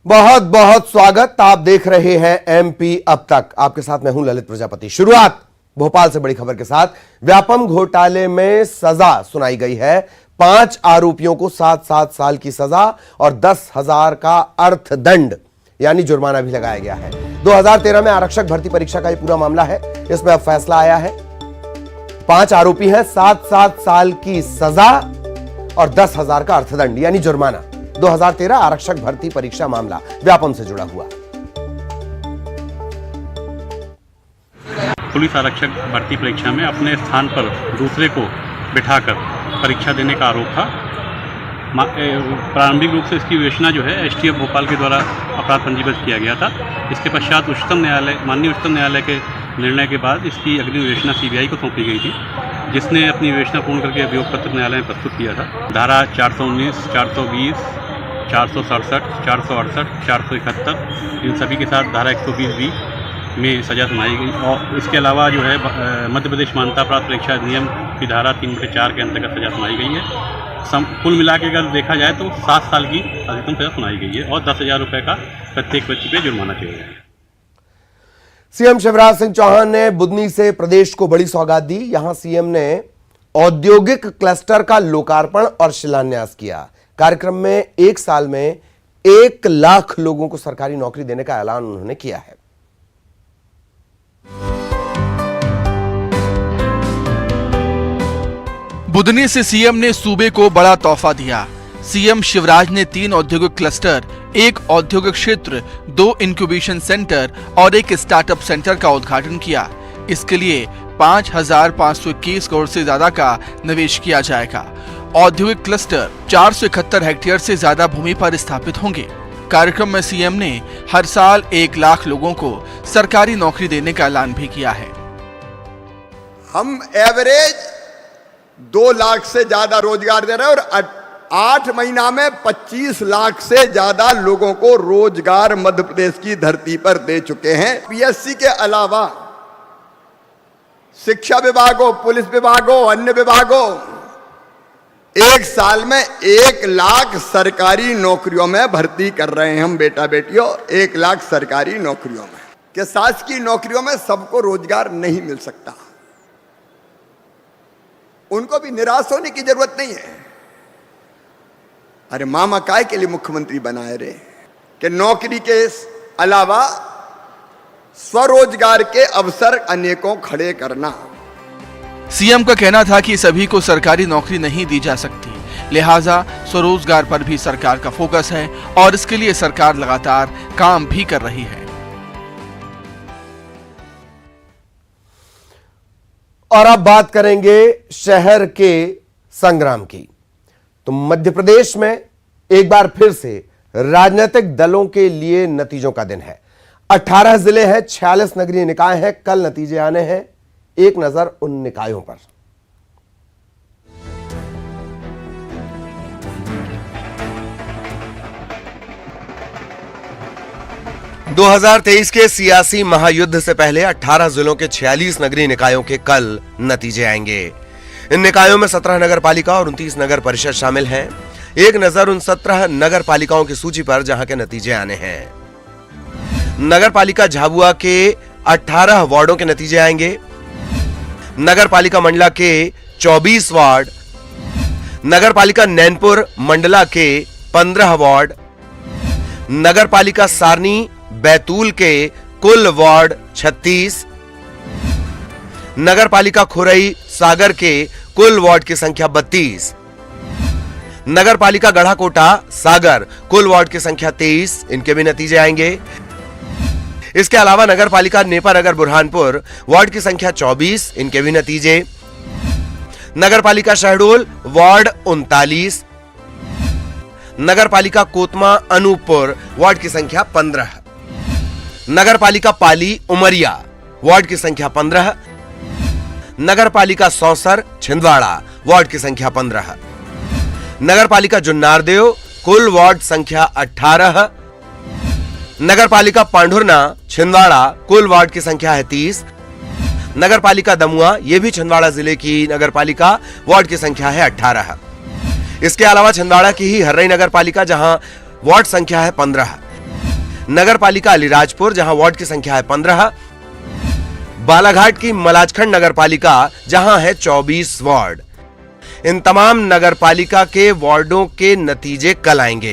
बहुत बहुत स्वागत। आप देख रहे हैं एमपी अब तक। आपके साथ मैं हूं ललित प्रजापति। शुरुआत भोपाल से बड़ी खबर के साथ। व्यापम घोटाले में सजा सुनाई गई है। 5 आरोपियों को 7-7 साल की सजा और 10,000 का अर्थदंड यानी जुर्माना भी लगाया गया है। 2013 में आरक्षक भर्ती परीक्षा का यह पूरा मामला है। इसमें अब फैसला आया है। 5 आरोपी हैं, 7-7 साल की सजा और 10,000 का अर्थदंड यानी जुर्माना। 2013 आरक्षक भर्ती परीक्षा मामला व्यापम से जुड़ा हुआ। पुलिस आरक्षक भर्ती परीक्षा में अपने स्थान पर दूसरे को बिठाकर परीक्षा देने का आरोप था। प्रारंभिक रूप से इसकी विवेचना जो है एसटीएफ भोपाल के द्वारा अपराध पंजीबद्ध किया गया था। इसके पश्चात माननीय उच्चतम न्यायालय के निर्णय के बाद इसकी अग्रिम विवेचना सीबीआई को सौंपी गई थी, जिसने अपनी विवेचना पूर्ण करके अभियोग पत्र न्यायालय में प्रस्तुत किया था। धारा 419, 420, 467, 468, 471 इन सभी के साथ धारा 120B में सजा सुनाई गई। और इसके अलावा जो है मध्य प्रदेश मान्यता प्राप्त परीक्षा अधिनियम की धारा 3/4 के अंतर्गत सजा सुनाई गई है। कुल मिला के अगर देखा जाए तो 7 साल की अधिकतम सजा सुनाई गई है और 10,000 रुपये का प्रत्येक व्यक्ति पे जुर्माना चाहिए। सीएम शिवराज सिंह चौहान ने बुदनी से प्रदेश को बड़ी सौगात दी। यहां सीएम ने औद्योगिक क्लस्टर का लोकार्पण और शिलान्यास किया। कार्यक्रम में 1 साल में 1 लाख लोगों को सरकारी नौकरी देने का ऐलान उन्होंने किया है। बुदनी से सीएम ने सूबे को बड़ा तोहफा दिया। सीएम शिवराज ने 3 औद्योगिक क्लस्टर, 1 औद्योगिक क्षेत्र, 2 इंक्यूबेशन सेंटर और 1 स्टार्टअप सेंटर का उद्घाटन किया। इसके लिए 5,521 करोड़ से ज्यादा का निवेश किया जाएगा। औद्योगिक क्लस्टर 471 हेक्टेयर से ज्यादा भूमि पर स्थापित होंगे। कार्यक्रम में सीएम ने हर साल 1 लाख लोगों को सरकारी नौकरी देने का ऐलान भी किया है। हम एवरेज 2 लाख से ज्यादा रोजगार दे रहे हैं और 8 महीना में 25 लाख से ज्यादा लोगों को रोजगार मध्य प्रदेश की धरती पर दे चुके हैं। पीएससी के अलावा शिक्षा विभाग हो, पुलिस विभाग हो, अन्य विभाग हो, 1 साल में 1 लाख सरकारी नौकरियों में भर्ती कर रहे हैं हम बेटा बेटियों। 1 लाख सरकारी नौकरियों में कि शासकीय नौकरियों में सबको रोजगार नहीं मिल सकता। उनको भी निराश होने की जरूरत नहीं है। अरे मामा काय के लिए मुख्यमंत्री बनाए रे कि नौकरी के अलावा स्वरोजगार के अवसर अनेकों खड़े करना। सीएम का कहना था कि सभी को सरकारी नौकरी नहीं दी जा सकती, लिहाजा स्वरोजगार पर भी सरकार का फोकस है और इसके लिए सरकार लगातार काम भी कर रही है। और अब बात करेंगे शहर के संग्राम की। तो मध्य प्रदेश में एक बार फिर से राजनीतिक दलों के लिए नतीजों का दिन है। 18 जिले हैं, 46 नगरीय निकाय हैं। कल नतीजे आने हैं। एक नजर उन निकायों पर। दो 2023 के सियासी महायुद्ध से पहले 18 जिलों के 46 नगरीय निकायों के कल नतीजे आएंगे। इन निकायों में 17 नगर पालिका और 29 नगर परिषद शामिल हैं। एक नजर उन 17 नगर पालिकाओं की सूची पर जहां के नतीजे आने हैं। नगर पालिका झाबुआ के 18 वार्डों के नतीजे आएंगे। नगर पालिका मंडला के 24 वार्ड, नगर पालिका नैनपुर मंडला के 15 वार्ड, नगर पालिका सारनी बैतूल के कुल वार्ड 36, नगर पालिका खुरई सागर के कुल वार्ड की संख्या 32, नगर पालिका गढ़ाकोटा सागर कुल वार्ड की संख्या 23, इनके भी नतीजे आएंगे। इसके अलावा नगर पालिका नेपानगर बुरहानपुर वार्ड की संख्या 24, इनके भी नतीजे। नगर पालिका शहडोल वार्ड 39, नगर पालिका कोतमा अनूपपुर वार्ड की संख्या 15, नगर पालिका पाली उमरिया वार्ड की संख्या 15, नगर पालिका सौंसर छिंदवाड़ा वार्ड की संख्या 15, नगर पालिका जुन्नारदेव कुल वार्ड संख्या 18, नगर पालिका पांढुरना छिंदवाड़ा कुल वार्ड की संख्या है 30, नगर पालिका दमुआ ये भी छिंदवाड़ा जिले की नगर पालिका वार्ड की संख्या है 18। इसके अलावा छिंदवाड़ा की ही हर्रई नगर पालिका जहां वार्ड संख्या है 15। नगर पालिका अलीराजपुर, जहां वार्ड की संख्या है 15, बालाघाट की मलाजखंड नगर पालिका, जहां है 24 वार्ड। इन तमाम नगर पालिका के वार्डों के नतीजे कल आएंगे।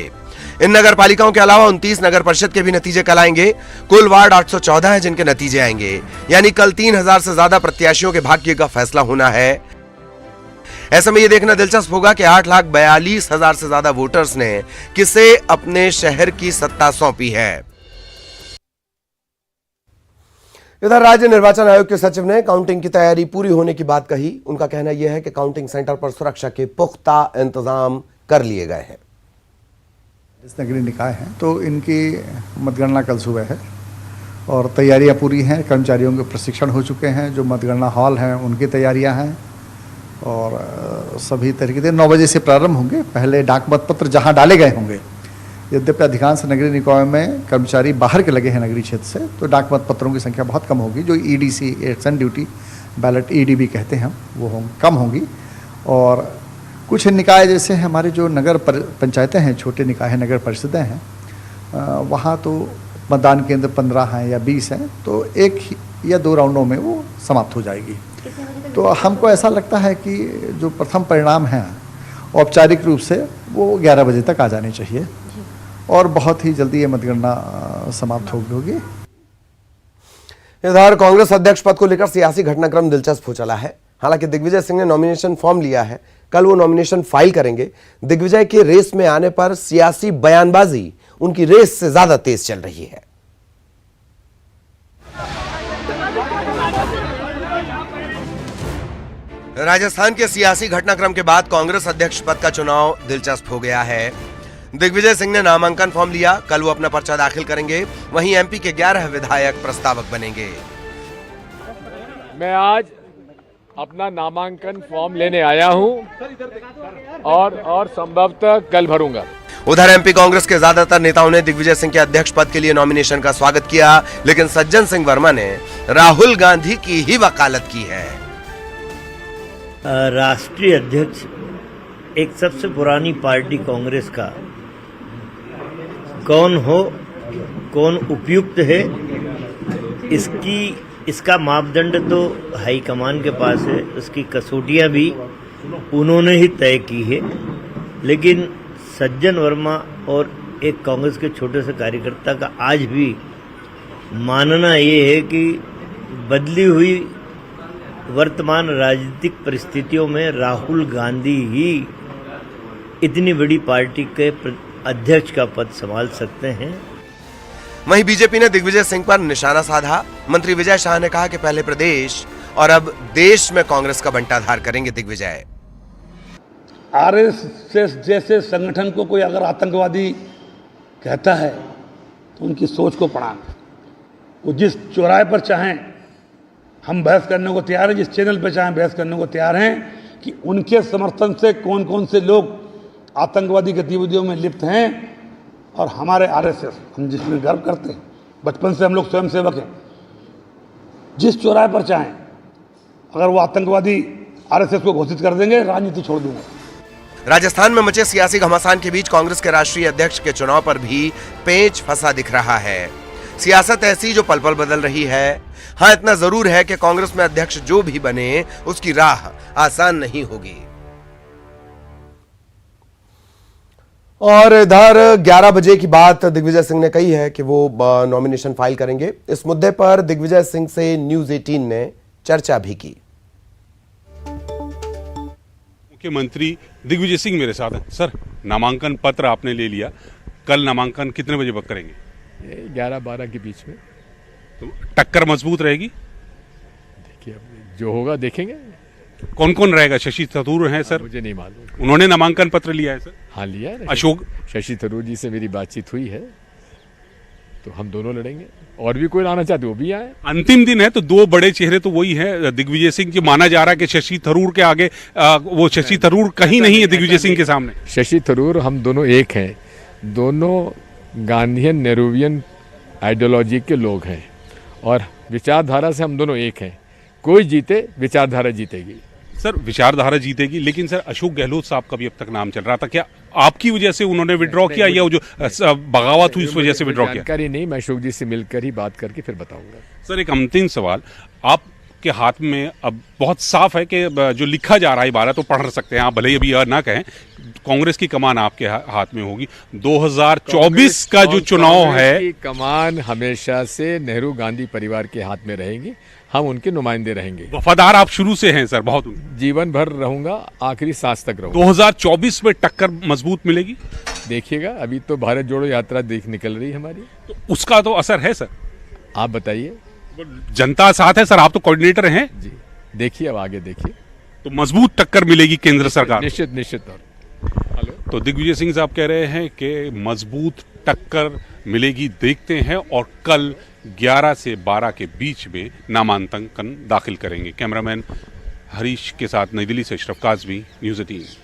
इन नगर पालिकाओं के अलावा 29 नगर परिषद के भी नतीजे कल आएंगे। कुल वार्ड 814 है जिनके नतीजे आएंगे, यानी कल 3000 से ज्यादा प्रत्याशियों के भाग्य का फैसला होना है। ऐसे में यह देखना दिलचस्प होगा कि 8,42,000 से ज्यादा वोटर्स ने किसे अपने शहर की सत्ता सौंपी है। इधर राज्य निर्वाचन आयोग के सचिव ने काउंटिंग की तैयारी पूरी होने की बात कही। उनका कहना यह है कि काउंटिंग सेंटर पर सुरक्षा के पुख्ता इंतजाम कर लिए गए हैं। इस नगरीय निकाय हैं तो इनकी मतगणना कल सुबह है और तैयारियां पूरी हैं। कर्मचारियों के प्रशिक्षण हो चुके हैं। जो मतगणना हॉल हैं उनकी तैयारियां हैं और सभी तरीके से 9 बजे से प्रारंभ होंगे। पहले डाक मतपत्र जहां डाले गए होंगे, यद्यपि अधिकांश नगरीय निकाय में कर्मचारी बाहर के लगे हैं नगरीय क्षेत्र से, तो डाक मतपत्रों की संख्या बहुत कम होगी। जो EDC, Edson duty ballot EDB कहते हैं, वो कम होंगी। और कुछ निकाय जैसे हमारे जो नगर पंचायतें हैं, छोटे निकाय हैं, नगर परिषदें हैं, वहाँ तो मतदान केंद्र 15 हैं या 20 हैं, तो 1 या 2 राउंडों में वो समाप्त हो जाएगी। तो हमको ऐसा लगता है कि जो प्रथम परिणाम हैं औपचारिक रूप से वो 11 बजे तक आ जाने चाहिए और बहुत ही जल्दी ये मतगणना समाप्त होगी। इधर कांग्रेस अध्यक्ष पद को लेकर सियासी घटनाक्रम दिलचस्प हो चला है। हालांकि दिग्विजय सिंह ने नॉमिनेशन फॉर्म लिया है, कल वो नॉमिनेशन फाइल करेंगे। दिग्विजय के रेस में आने पर सियासी बयानबाजी उनकी रेस से ज्यादा तेज चल रही है। राजस्थान के सियासी घटनाक्रम के बाद कांग्रेस अध्यक्ष पद का चुनाव दिलचस्प हो गया है। दिग्विजय सिंह ने नामांकन फॉर्म लिया, कल वो अपना पर्चा दाखिल करेंगे। वहीं एमपी के 11 विधायक प्रस्तावक बनेंगे। मैं आज अपना नामांकन फॉर्म लेने आया हूं और संभवतः कल भरूंगा। उधर एमपी कांग्रेस के ज्यादातर नेताओं ने दिग्विजय सिंह के अध्यक्ष पद के लिए नॉमिनेशन का स्वागत किया, लेकिन सज्जन सिंह वर्मा ने राहुल गांधी की ही वकालत की है। राष्ट्रीय अध्यक्ष एक सबसे पुरानी पार्टी कांग्रेस का कौन हो, कौन उपयुक्त है, इसका मापदंड तो हाईकमान के पास है। उसकी कसौटियां भी उन्होंने ही तय की है। लेकिन सज्जन वर्मा और एक कांग्रेस के छोटे से कार्यकर्ता का आज भी मानना ये है कि बदली हुई वर्तमान राजनीतिक परिस्थितियों में राहुल गांधी ही इतनी बड़ी पार्टी के अध्यक्ष का पद संभाल सकते हैं। वहीं बीजेपी ने दिग्विजय सिंह पर निशाना साधा। मंत्री विजय शाह ने कहा कि पहले प्रदेश और अब देश में कांग्रेस का बंटाधार करेंगे दिग्विजय। आरएसएस जैसे संगठन को कोई अगर आतंकवादी कहता है तो उनकी सोच को पढ़ा। वो जिस चौराहे पर चाहें हम बहस करने को तैयार हैं, जिस चैनल पर चाहें बहस करने को तैयार हैं कि उनके समर्थन से कौन कौन से लोग आतंकवादी गतिविधियों में लिप्त हैं। और हमारे आरएसएस, हम जिसमें गर्व करते हैं, बचपन से हम लोग स्वयंसेवक हैं, जिस चौराहे पर चाहें अगर वो आतंकवादी आरएसएस को घोषित कर देंगे, राजनीति छोड़ दूंगा। राजस्थान में मचे सियासी घमासान के बीच कांग्रेस के राष्ट्रीय अध्यक्ष के चुनाव पर भी पेंच फंसा दिख रहा है। सियासत ऐसी जो पल पल बदल रही है। हाँ, इतना जरूर है कि कांग्रेस में अध्यक्ष जो भी बने उसकी राह आसान नहीं होगी। और इधर 11 बजे की बात दिग्विजय सिंह ने कही है कि वो नॉमिनेशन फाइल करेंगे। इस मुद्दे पर दिग्विजय सिंह से न्यूज 18 ने चर्चा भी की। मुख्यमंत्री दिग्विजय सिंह मेरे साथ हैं। सर, नामांकन पत्र आपने ले लिया, कल नामांकन कितने बजे वक्त करेंगे? 11-12 के बीच में। तो टक्कर मजबूत रहेगी? देखिए, अब जो होगा देखेंगे। कौन कौन रहेगा? शशि थरूर हैं सर? मुझे नहीं मालूम। उन्होंने नामांकन पत्र लिया है सर? हाँ, लिया है। अशोक शशि थरूर जी से मेरी बातचीत हुई है, तो हम दोनों लड़ेंगे। और भी कोई आना चाहते वो भी आए। अंतिम दिन है तो दो बड़े चेहरे तो वही है दिग्विजय सिंह की। माना जा रहा है कि शशि थरूर के आगे वो शशि थरूर कहीं नहीं है दिग्विजय सिंह के सामने। शशि थरूर, हम दोनों एक हैं। दोनों गांधीयन नेहरूवियन आइडियोलॉजी के लोग हैं और विचारधारा से हम दोनों एक हैं। कोई जीते, विचारधारा जीतेगी। सर विचारधारा जीतेगी, लेकिन सर अशोक गहलोत साहब का भी अब तक नाम चल रहा था, क्या आपकी वजह से उन्होंने विड्रॉ किया या वो जो बगावत हुई उस वजह से विड्रॉ किया? जानकारी नहीं, मैं अशोक जी से मिलकर ही बात करके फिर बताऊंगा। सर एक अंतिम सवाल, आपके हाथ में अब बहुत साफ है कि जो लिखा जा रहा है इबारत तो पढ़ सकते हैं आप, भले ही अभी यह ना कहें, कांग्रेस की कमान आपके हाथ में होगी। 2024 का जो चुनाव है, की कमान हमेशा से नेहरू गांधी परिवार के हाथ में रहेंगी, हम उनके नुमाइंदे रहेंगे। वफादार आप शुरू से हैं सर, बहुत जीवन भर रहूंगा, आखिरी सांस तक रहूंगा। 2024 में टक्कर मजबूत मिलेगी? देखिएगा, अभी तो भारत जोड़ो यात्रा निकल रही है हमारी, तो उसका तो असर है सर। आप बताइए। जनता साथ है सर, आप तो कोऑर्डिनेटर हैं जी, देखिए अब आगे देखिए, तो मजबूत टक्कर मिलेगी केंद्र सरकार। निश्चित तौर। हेलो, तो दिग्विजय सिंह साहब कह रहे हैं कि मजबूत टक्कर मिलेगी, देखते हैं, और कल 11 से 12 के बीच में नामांकन दाखिल करेंगे। कैमरामैन हरीश के साथ नई दिल्ली से अशरफ काज़मी, न्यूज़ 18।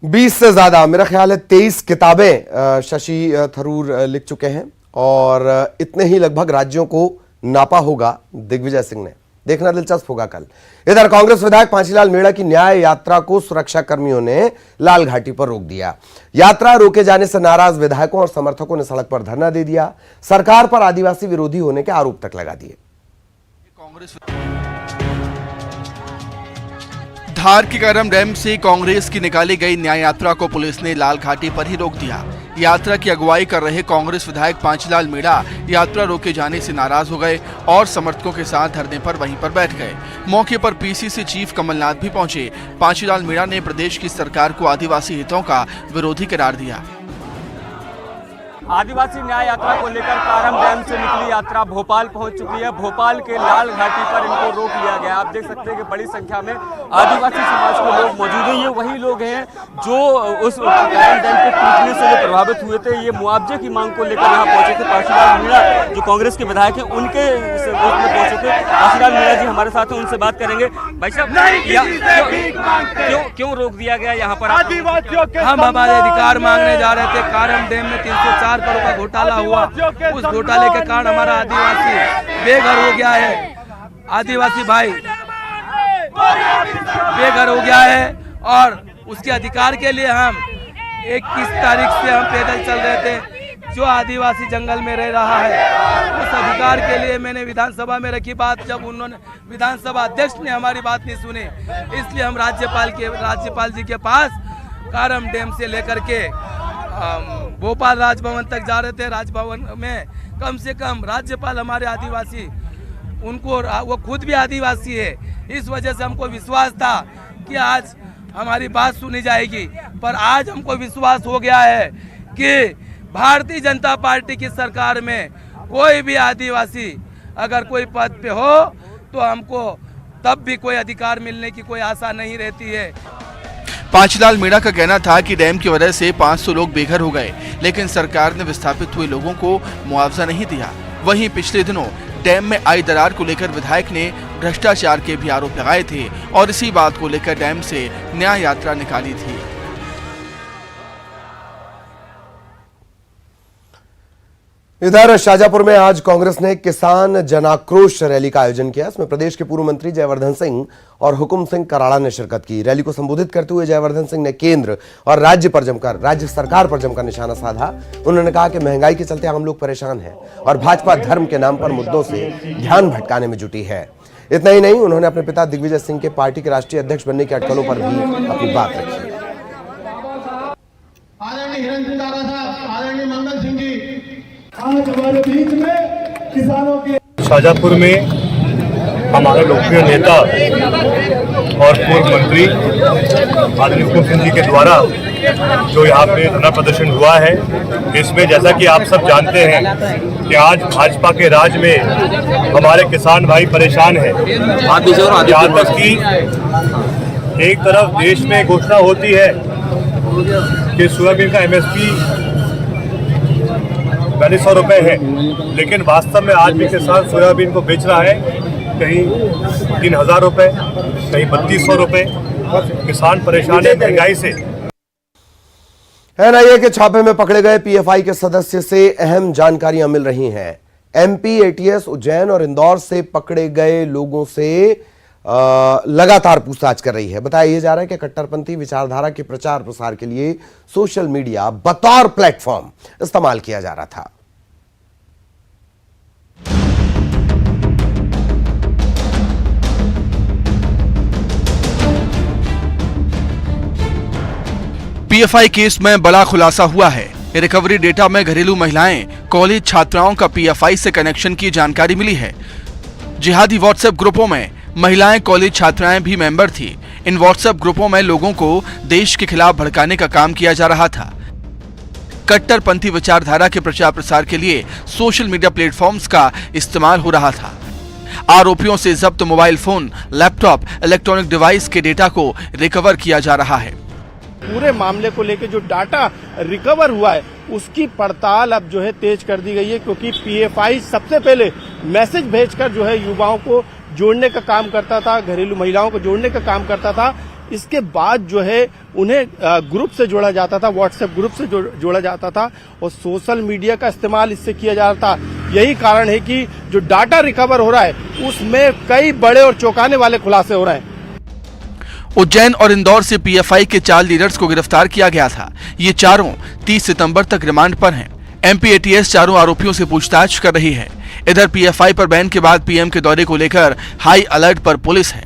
20 से ज्यादा, मेरा ख्याल है 23 किताबें शशि थरूर लिख चुके हैं और इतने ही लगभग राज्यों को नापा होगा दिग्विजय सिंह ने। देखना दिलचस्प होगा कल। इधर कांग्रेस विधायक पांचीलाल मीणा की न्याय यात्रा को सुरक्षा कर्मियों ने लाल घाटी पर रोक दिया। यात्रा रोके जाने से नाराज विधायकों और समर्थकों ने सड़क पर धरना दे दिया, सरकार पर आदिवासी विरोधी होने के आरोप तक लगा दिए। धार के करम डैम से कांग्रेस की निकाली गई न्याय यात्रा को पुलिस ने लाल घाटी पर ही रोक दिया। यात्रा की अगुवाई कर रहे कांग्रेस विधायक पांचीलाल मीणा यात्रा रोके जाने से नाराज हो गए और समर्थकों के साथ धरने पर वहीं पर बैठ गए। मौके पर पीसीसी चीफ कमलनाथ भी पहुंचे। पांचीलाल मीणा ने प्रदेश की सरकार को आदिवासी हितों का विरोधी करार दिया। आदिवासी न्याय यात्रा को लेकर कारम डैम से निकली यात्रा भोपाल पहुंच चुकी है। भोपाल के लाल घाटी पर इनको रोक लिया गया। आप देख सकते हैं कि बड़ी संख्या में आदिवासी समाज के लोग मौजूद हैं। ये वही लोग हैं जो उस कारम डैम के टूटने से जो प्रभावित हुए थे, ये मुआवजे की मांग को लेकर यहाँ पहुंचे थे। पांचीलाल मीणा जो कांग्रेस के विधायक हैं, उनके पहुंचे थे। पांचीलाल मीणा जी हमारे साथ हैं, उनसे बात करेंगे। भाई साहब, क्यों रोक दिया गया यहाँ पर? हम हमारे अधिकार मांगने जा रहे थे। कारम डैम में 304 करोड़ का घोटाला हुआ, उस घोटाले के कारण हमारा आदिवासी बेघर हो गया है। आदिवासी भाई बेघर हो गया है और उसके अधिकार के लिए हम 21 तारीख से हम पैदल चल रहे थे। जो आदिवासी जंगल में रह रहा है, उस अधिकार के लिए मैंने विधानसभा में रखी बात, जब उन्होंने विधानसभा अध्यक्ष ने हमारी बात नहीं सुनी, इसलिए हम राज्यपाल जी के पास कारम डैम से लेकर के भोपाल राजभवन तक जा रहे थे। राजभवन में कम से कम राज्यपाल हमारे आदिवासी, उनको वो खुद भी आदिवासी है, इस वजह से हमको विश्वास था कि आज हमारी बात सुनी जाएगी। पर आज हमको विश्वास हो गया है कि भारतीय जनता पार्टी की सरकार में कोई भी आदिवासी अगर कोई पद पे हो तो हमको तब भी कोई अधिकार मिलने की कोई आशा नहीं रहती है। पांचीलाल मीणा का कहना था कि डैम की वजह से 500 लोग बेघर हो गए, लेकिन सरकार ने विस्थापित हुए लोगों को मुआवजा नहीं दिया। वहीं पिछले दिनों डैम में आई दरार को लेकर विधायक ने भ्रष्टाचार के भी आरोप लगाए थे और इसी बात को लेकर डैम से न्याय यात्रा निकाली थी। इधर शाजापुर में आज कांग्रेस ने किसान जनाक्रोश रैली का आयोजन किया। इसमें प्रदेश के पूर्व मंत्री जयवर्धन सिंह और हुकुम सिंह कराड़ा ने शिरकत की। रैली को संबोधित करते हुए जयवर्धन सिंह ने केंद्र और राज्य सरकार पर जमकर निशाना साधा। उन्होंने कहा कि महंगाई के चलते आम लोग परेशान हैं और भाजपा धर्म के नाम पर मुद्दों से ध्यान भटकाने में जुटी है। इतना ही नहीं, उन्होंने अपने पिता दिग्विजय सिंह के पार्टी के राष्ट्रीय अध्यक्ष बनने की अटकलों पर भी अपनी बात रखी। आज हमारे बीच में किसानों के शाजापुर में हमारे लोकप्रिय नेता और पूर्व मंत्री आदरणीय हुकुम सिंह जी के द्वारा जो यहाँ पे धरना प्रदर्शन हुआ है, इसमें जैसा कि आप सब जानते हैं कि आज भाजपा के राज में हमारे किसान भाई परेशान हैं। यहाँ तक कि एक तरफ देश में घोषणा होती है कि सोयाबीन का MSP 4200 रुपये है, लेकिन वास्तव में आज भी किसान सोयाबीन को बेच रहा है कहीं 3000 रुपये, कहीं 3200 रुपये। किसान परेशान है महंगाई से। NIA के छापे में पकड़े गए PFI के सदस्य से अहम जानकारियां मिल रही हैं। MP, ATS, उज्जैन और इंदौर से पकड़े गए लोगों से लगातार पूछताछ कर रही है। बताया जा रहा है कि कट्टरपंथी विचारधारा के प्रचार प्रसार के लिए सोशल मीडिया बतौर प्लेटफॉर्म इस्तेमाल किया जा रहा था। पीएफआई केस में बड़ा खुलासा हुआ है। रिकवरी डेटा में घरेलू महिलाएं, कॉलेज छात्राओं का पीएफआई से कनेक्शन की जानकारी मिली है। जिहादी व्हाट्सएप ग्रुपों में महिलाएं, कॉलेज छात्राएं भी मेंबर थी। इन व्हाट्सएप ग्रुपों में लोगों को देश के खिलाफ भड़काने का काम किया जा रहा था। कट्टरपंथी विचारधारा के प्रचार प्रसार के लिए सोशल मीडिया प्लेटफॉर्म्स का इस्तेमाल हो रहा था। आरोपियों से जब्त mobile phone, laptop, electronic device के डेटा को रिकवर किया जा रहा है। पूरे मामले को लेकर जो डाटा रिकवर हुआ है उसकी पड़ताल अब जो है तेज कर दी गई है, क्योंकि पीएफआई सबसे पहले मैसेज भेजकर जो है युवाओं को जोड़ने का काम करता था, घरेलू महिलाओं को जोड़ने का काम करता था। इसके बाद जो है उन्हें ग्रुप से जोड़ा जाता था, व्हाट्सएप ग्रुप से जोड़ा जाता था और सोशल मीडिया का इस्तेमाल इससे किया जा रहा था। यही कारण है कि जो डाटा रिकवर हो रहा है उसमें कई बड़े और चौंकाने वाले खुलासे हो रहे हैं। उज्जैन और इंदौर से पीएफआई के 4 लीडर्स को गिरफ्तार किया गया था। ये चारों 30 सितंबर तक रिमांड पर हैं। एमपीएटीएस चारों आरोपियों से पूछताछ कर रही है। इधर पीएफआई पर बैन के बाद पीएम के दौरे को लेकर हाई अलर्ट पर पुलिस है।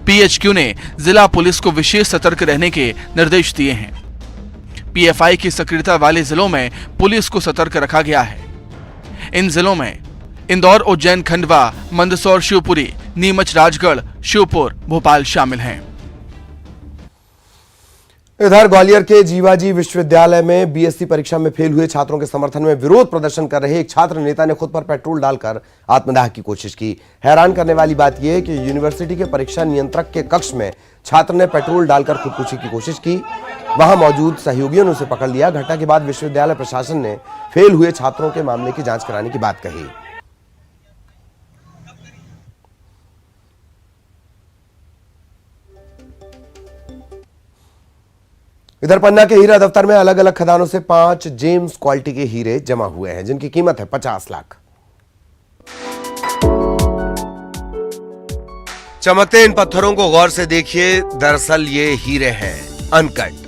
पीएचक्यू ने जिला पुलिस को विशेष सतर्क रहने के निर्देश दिए हैं। पीएफआई की सक्रियता वाले जिलों में पुलिस को सतर्क रखा गया है। इन जिलों में इंदौर, उज्जैन, खंडवा, मंदसौर, शिवपुरी, नीमच, राजगढ़, श्योपुर, भोपाल शामिल हैं। इधर ग्वालियर के जीवाजी विश्वविद्यालय में बीएससी परीक्षा में फेल हुए छात्रों के समर्थन में विरोध प्रदर्शन कर रहे एक छात्र नेता ने खुद पर पेट्रोल डालकर आत्मदाह की कोशिश की। हैरान करने वाली बात यह है कि यूनिवर्सिटी के परीक्षा नियंत्रक के कक्ष में छात्र ने पेट्रोल डालकर खुदकुशी की कोशिश की। वहां मौजूद सहयोगियों ने उसे पकड़ लिया। घटना के बाद विश्वविद्यालय प्रशासन ने फेल हुए छात्रों के मामले की जांच कराने की बात कही। इधर पन्ना के हीरा दफ्तर में अलग अलग खदानों से 5 जेम्स क्वालिटी के हीरे जमा हुए हैं, जिनकी कीमत है 50 लाख। चमकते इन पत्थरों को गौर से देखिए, दरअसल ये हीरे हैं अनकट।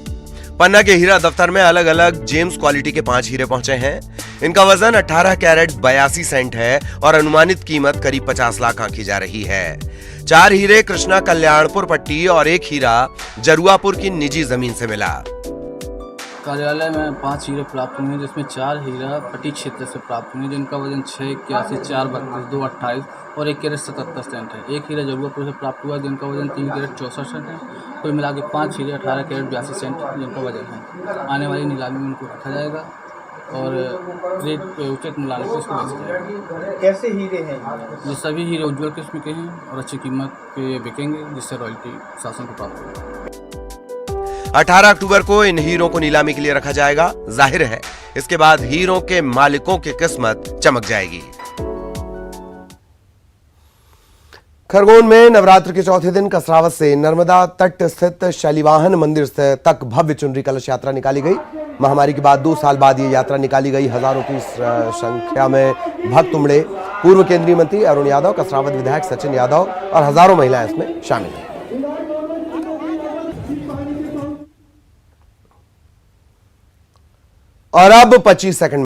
पन्ना के हीरा दफ्तर में अलग अलग जेम्स क्वालिटी के 5 हीरे पहुंचे हैं। इनका वजन 18 कैरेट 82 सेंट है और अनुमानित कीमत करीब 50 लाख आंकी जा रही है। 4 हीरे कृष्णा कल्याणपुर पट्टी और 1 हीरा जरुआपुर की निजी जमीन से मिला। कार्यालय में 5 हीरे प्राप्त हुए हैं, जिसमें 4 हीरा पट्टी क्षेत्र से प्राप्त हुए हैं, जिनका वजन 681, 432, 228 और 1 कैरेट 77 सेंट है। 1 हीरा जरुआपुर से प्राप्त हुआ, जिनका वजन 3 कैरेट 64 सेंट है। कुल मिला के 5 हीरे 18 कैरेट 82 सेंट जिनका वजन है। आने वाली नीलामी में उनको रखा जाएगा और रेट पे उचित मिलाने पर इसको बेचा जाएगा। कैसे हीरे हैं ये सभी हीरे उज्ज्वल किस्म के हैं और अच्छी कीमत पे बिकेंगे, जिससे रॉयल्टी शासन को प्राप्त होगी। 18 अक्टूबर को इन हीरों को नीलामी के लिए रखा जाएगा। जाहिर है इसके बाद हीरों के मालिकों की किस्मत चमक जाएगी। खरगोन में नवरात्र के चौथे दिन कसरावत से नर्मदा तट स्थित शैलीवाहन मंदिर तक भव्य चुनरी कलश यात्रा निकाली गई। महामारी के बाद 2 साल बाद ये यात्रा निकाली गई। हजारों की संख्या में भक्त उमड़े। पूर्व केंद्रीय मंत्री अरुण यादव, कसरावत विधायक सचिन यादव और हजारों महिलाएं इसमें शामिल हैं। और अब 25 सेकंड